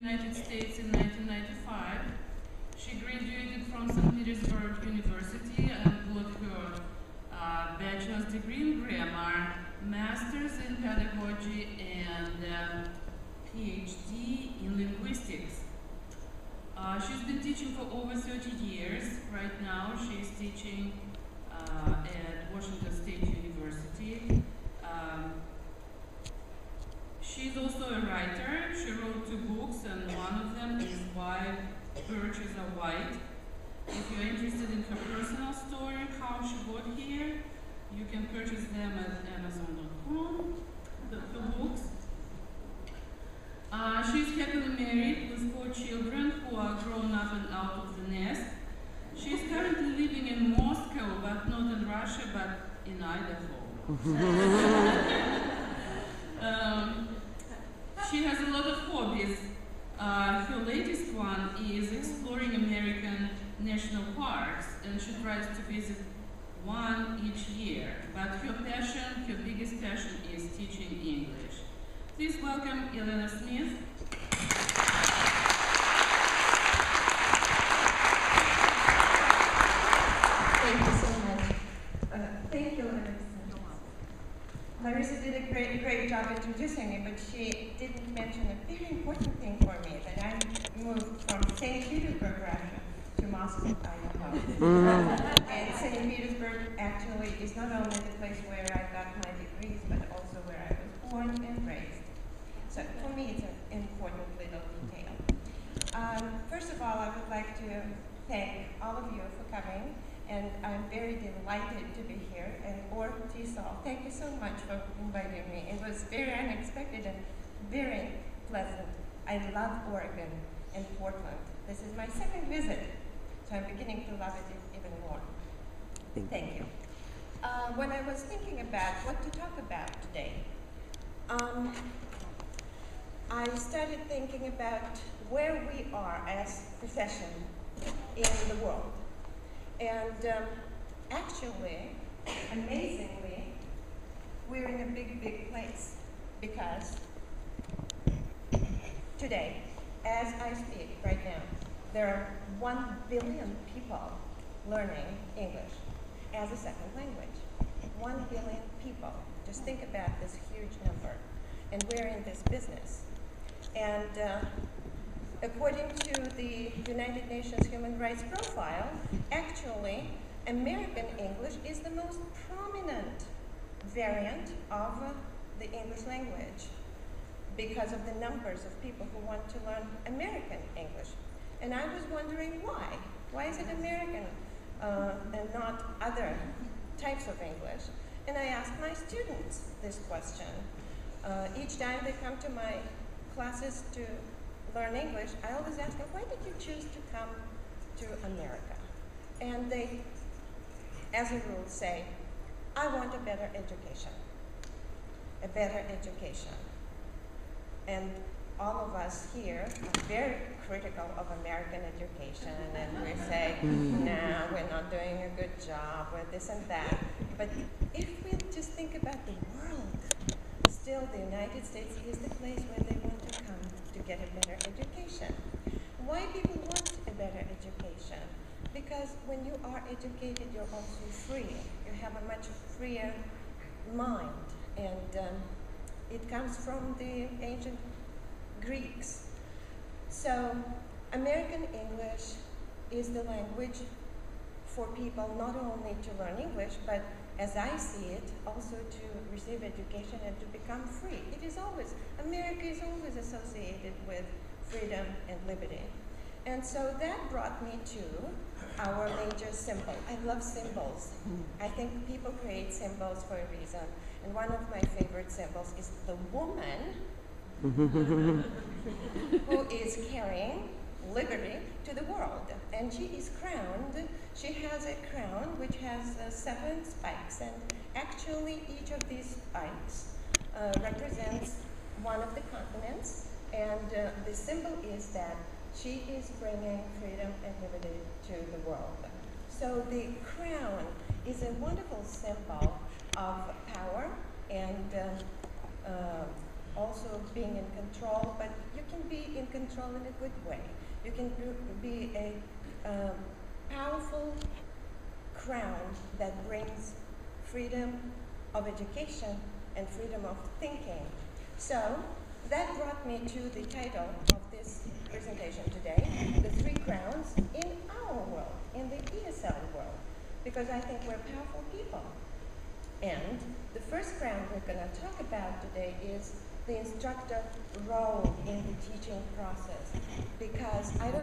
United States in 1995. She graduated from St. Petersburg University and got her bachelor's degree in grammar, master's in pedagogy, and PhD in linguistics. She's been teaching for over 30 years. Right now, she's teaching at Washington State University. She's also a writer. She wrote 2 books, and one of them is Why Birches Are White. If you're interested in her personal story, how she got here, you can purchase them at Amazon.com, the books. She's happily married with 4 children who are grown up and out of the nest. She's currently living in Moscow, but not in Russia, but in Idaho. She has a lot of hobbies. Her latest one is exploring American national parks, and she tries to visit one each year. But her biggest passion is teaching English. Please welcome Elena Smith. Thank you so much. Thank you, Larissa. Larissa did a great job introducing me, but she didn't mention a very important thing for me, that I moved from St. Petersburg, Russia, to Moscow, Idaho. And St. Petersburg actually is not only the place where I got my degrees, but also where I was born and raised. So for me, it's an important little detail. First of all, I would like to thank all of you for coming. And I'm very delighted to be here. And ORTESOL, thank you so much for inviting me. It was very unexpected and very pleasant. I love Oregon and Portland. This is my 2nd visit, so I'm beginning to love it even more. Thank you. When I was thinking about what to talk about today, I started thinking about where we are as a profession in the world. And actually, amazingly, we're in a big place, because today, as I speak right now, there are 1 billion people learning English as a 2nd language. 1 billion people. Just think about this huge number. And we're in this business. And according to the United Nations Human Rights Profile, actually, American English is the most prominent variant of the English language because of the numbers of people who want to learn American English. And I was wondering why. Why is it American and not other types of English? And I asked my students this question. Each time they come to my classes to learn English, I always ask them, why did you choose to come to America? And they, as a rule, say, I want a better education. A better education. And all of us here are very critical of American education, and we say, no, we're not doing a good job, we're this and that. But if we just think about the world, still the United States is the place where they want to come to get a better education. Why people want a better education? Because when you are educated, you're also free. You have a much freer mind. And it comes from the ancient Greeks. So American English is the language for people not only to learn English, but as I see it, also to receive education and to become free. It is always, America is always associated with freedom and liberty. And so that brought me to our major symbol. I love symbols. I think people create symbols for a reason. And one of my favorite symbols is the woman who is carrying liberty to the world. And she is crowned. She has a crown which has 7 spikes, and actually each of these spikes represents one of the continents, and the symbol is that she is bringing freedom and liberty to the world. So the crown is a wonderful symbol of power and also being in control, but you can be in control in a good way. You can be a powerful crown that brings freedom of education and freedom of thinking. So that brought me to the title of this presentation today, The Three Crowns in Our World, in the ESL world, because I think we're powerful people. And the first crown we're going to talk about today is the instructor role in the teaching process, because I don't